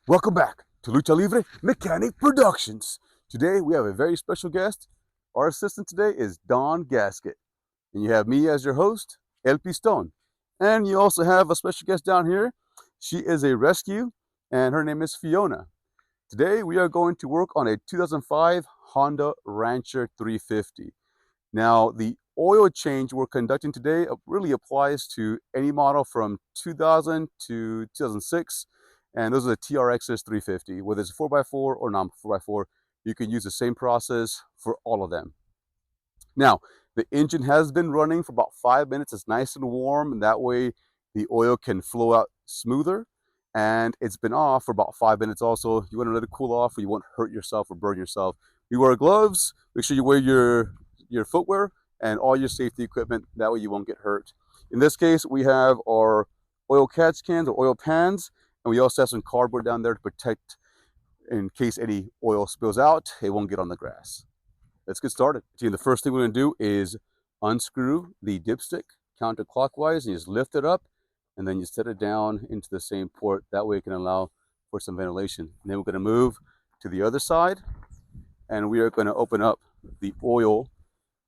Welcome back to Lucha Libre Mechanic Productions. Today we have a very special guest. Our assistant today is Dawn Gasket. And you have me as your host, El Piston. And you also have a special guest down here. She is a rescue and her name is Fiona. Today we are going to work on a 2005 Honda Rancher 350. Now, the oil change we're conducting today really applies to any model from 2000 to 2006, and those are the TRXs 350. Whether it's 4x4 or non 4x4, you can use the same process for all of them. Now, the engine has been running for about 5 minutes. It's nice and warm, and that way the oil can flow out smoother. And it's been off for about 5 minutes also. You want to let it cool off, or you won't hurt yourself or burn yourself. You wear gloves. Make sure you wear your footwear and all your safety equipment. That way you won't get hurt. In this case, we have our oil catch cans or oil pans, and we also have some cardboard down there to protect in case any oil spills out. It won't get on the grass. Let's get started. The first thing we're going to do is unscrew the dipstick counterclockwise, and you just lift it up, and then you set it down into the same port. That way it can allow for some ventilation. And then we're going to move to the other side, and we are going to open up the oil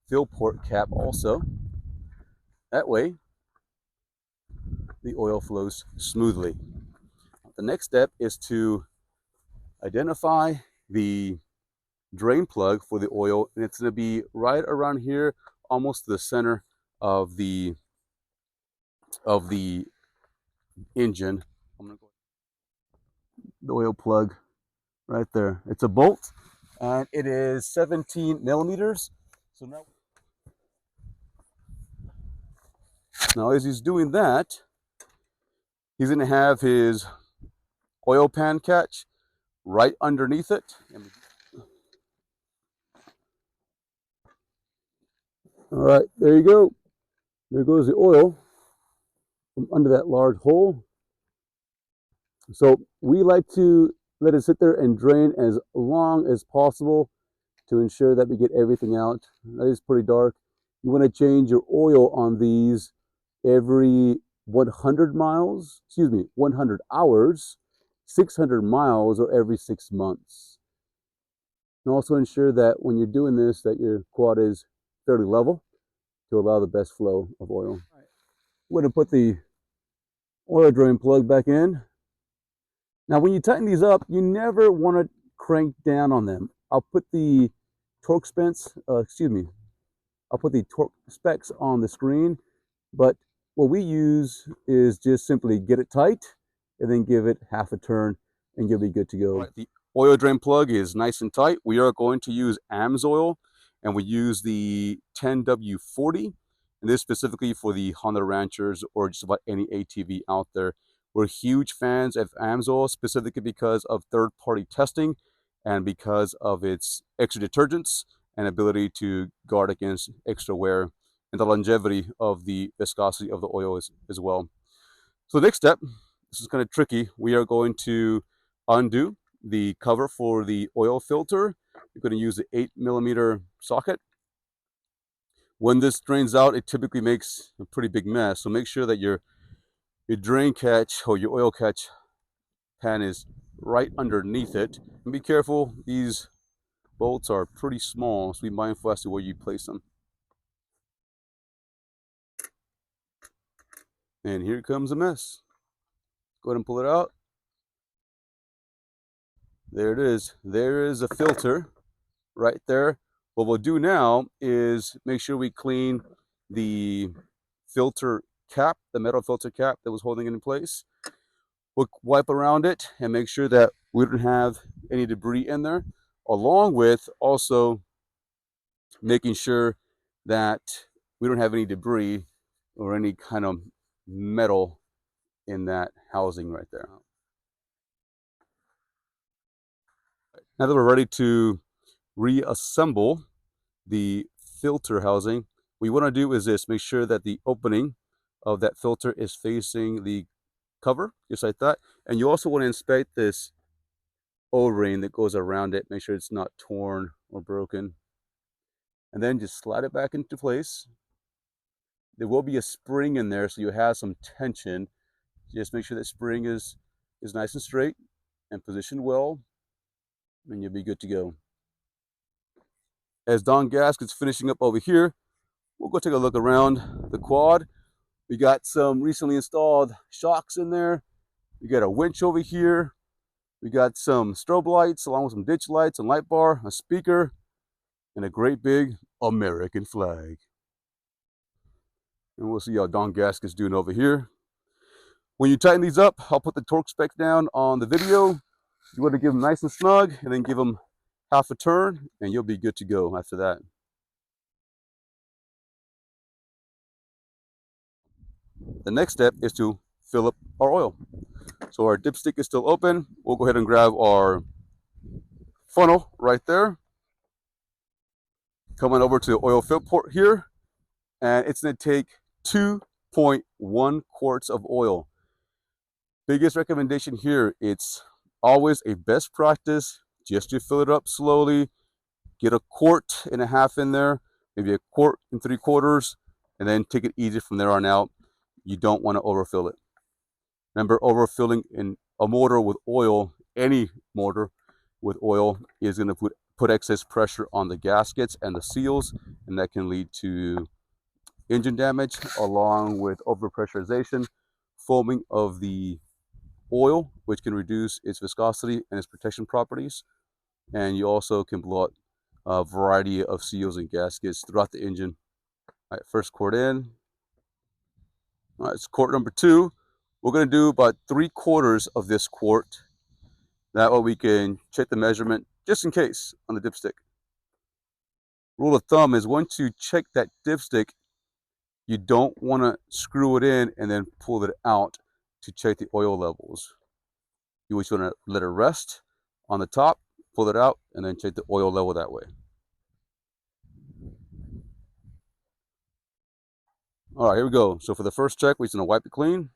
fill port cap also. That way the oil flows smoothly. The next step is to identify the drain plug for the oil, and it's going to be right around here, almost to the center of the engine. I'm going to go the oil plug right there. It's a bolt, and it is 17 millimeters. So now as he's doing that, he's going to have his oil pan catch right underneath it. All right, there you go. There goes the oil from under that large hole. So we like to let it sit there and drain as long as possible to ensure that we get everything out. That is pretty dark. You want to change your oil on these every 100 miles, 100 hours, 600 miles, or every 6 months. And also ensure that when you're doing this, that your quad is fairly level to allow the best flow of oil. We're going to put the oil drain plug back in. Now, when you tighten these up, you never want to crank down on them. I'll put the torque specs, I'll put the torque specs on the screen, but what we use is just simply get it tight and then give it half a turn and you'll be good to go. All right, the oil drain plug is nice and tight. We are going to use AMSOIL, and we use the 10W40, and this specifically for the Honda Ranchers or just about any ATV out there. We're huge fans of AMSOIL, specifically because of third-party testing and because of its extra detergents and ability to guard against extra wear and the longevity of the viscosity of the oil as well. So the next step, this is kind of tricky. We are going to undo the cover for the oil filter. You're going to use the 8mm socket. When this drains out, it typically makes a pretty big mess. So make sure that your drain catch or your oil catch pan is right underneath it. And be careful, these bolts are pretty small, so be mindful as to where you place them. And here comes a mess. Go ahead and pull it out. There it is. There is a filter right there. What we'll do now is make sure we clean the filter cap, the metal filter cap that was holding it in place. We'll wipe around it and make sure that we don't have any debris in there, along with also making sure that we don't have any debris or any kind of metal in that housing right there. Now that we're ready to reassemble the filter housing, what you want to do is this: make sure that the opening of that filter is facing the cover, just like that. And you also want to inspect this O-ring that goes around it, make sure it's not torn or broken. And then just slide it back into place. There will be a spring in there, so you have some tension. Just make sure that spring is nice and straight. and positioned well, and you'll be good to go. As Don Gasket's finishing up over here, we'll go take a look around the quad. We got some recently installed shocks in there. We got a winch over here. We got some strobe lights along with some ditch lights and light bar, a speaker, and a great big American flag. And we'll see how Don Gasket's doing over here. When you tighten these up, I'll put the torque specs down on the video. You want to give them nice and snug, and then give them half a turn, and you'll be good to go after that. The next step is to fill up our oil. So our dipstick is still open. We'll go ahead and grab our funnel right there. Coming over to the oil fill port here, and it's going to take 2.1 quarts of oil. Biggest recommendation here, it's always a best practice just to fill it up slowly. Get a quart and a half in there, maybe a quart and 3/4, and then take it easy from there on out. You don't want to overfill it. Remember, overfilling in a motor with oil, any motor with oil, is going to put excess pressure on the gaskets and the seals, and that can lead to engine damage along with overpressurization, foaming of the oil, which can reduce its viscosity and its protection properties. And you also can blow out a variety of seals and gaskets throughout the engine. All right, first quart in. All right, it's quart number 2. We're going to do about 3/4 of this quart. That way we can check the measurement just in case on the dipstick. Rule of thumb is once you check that dipstick, you don't want to screw it in and then pull it out to check the oil levels. You just want to let it rest on the top, pull it out, and then check the oil level that way. All right, here we go. So for the first check, we're just going to wipe it clean.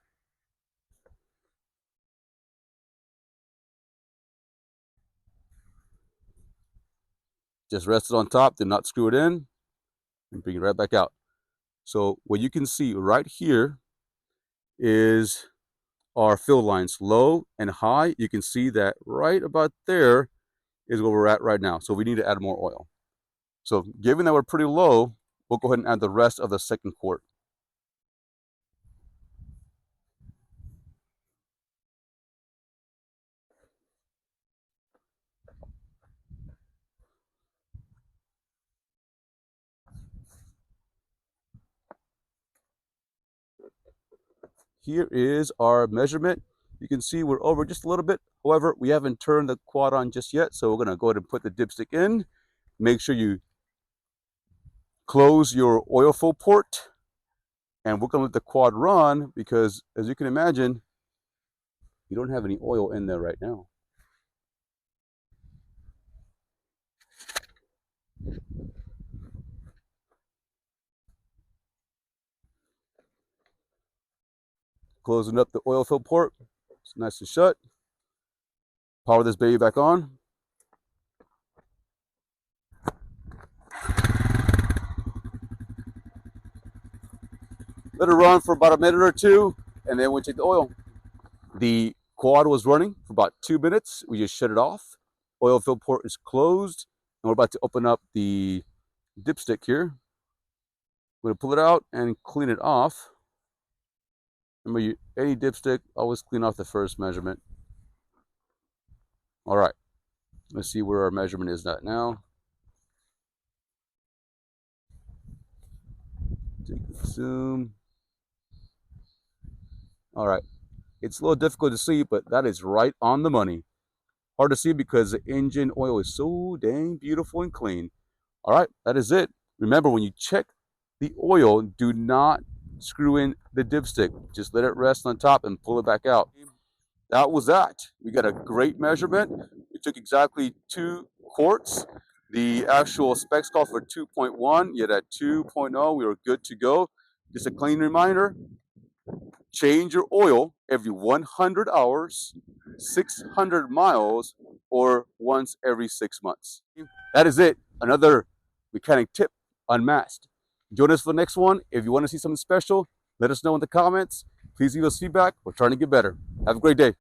Just rest it on top, did not screw it in, and bring it right back out. So what you can see right here is our fill lines, low and high. You can see that right about there is where we're at right now. So we need to add more oil. So given that we're pretty low, we'll go ahead and add the rest of the second quart. Here is our measurement. You can see we're over just a little bit. However, we haven't turned the quad on just yet, so we're going to go ahead and put the dipstick in. Make sure you close your oil fill port, and we're going to let the quad run because, as you can imagine, you don't have any oil in there right now. Closing up the oil fill port. It's nice and shut. Power this baby back on. Let it run for about a minute or two, and then we'll take the oil. The quad was running for about 2 minutes. We just shut it off. Oil fill port is closed, and we're about to open up the dipstick here. I'm going to pull it out and clean it off. Remember, any dipstick, always clean off the first measurement. All right, let's see where our measurement is at now. Take the zoom. All right, it's a little difficult to see, but that is right on the money. Hard to see because the engine oil is so dang beautiful and clean. All right, that is it. Remember, when you check the oil, do not screw in the dipstick. Just let it rest on top and pull it back out. That was that. We got a great measurement. We took exactly 2 quarts. The actual specs call for 2.1. Yet at 2.0, we were good to go. Just a clean reminder, change your oil every 100 hours, 600 miles, or once every 6 months. That is it. Another mechanic tip unmasked. Join us for the next one. If you want to see something special, let us know in the comments. Please leave us feedback. We're trying to get better. Have a great day.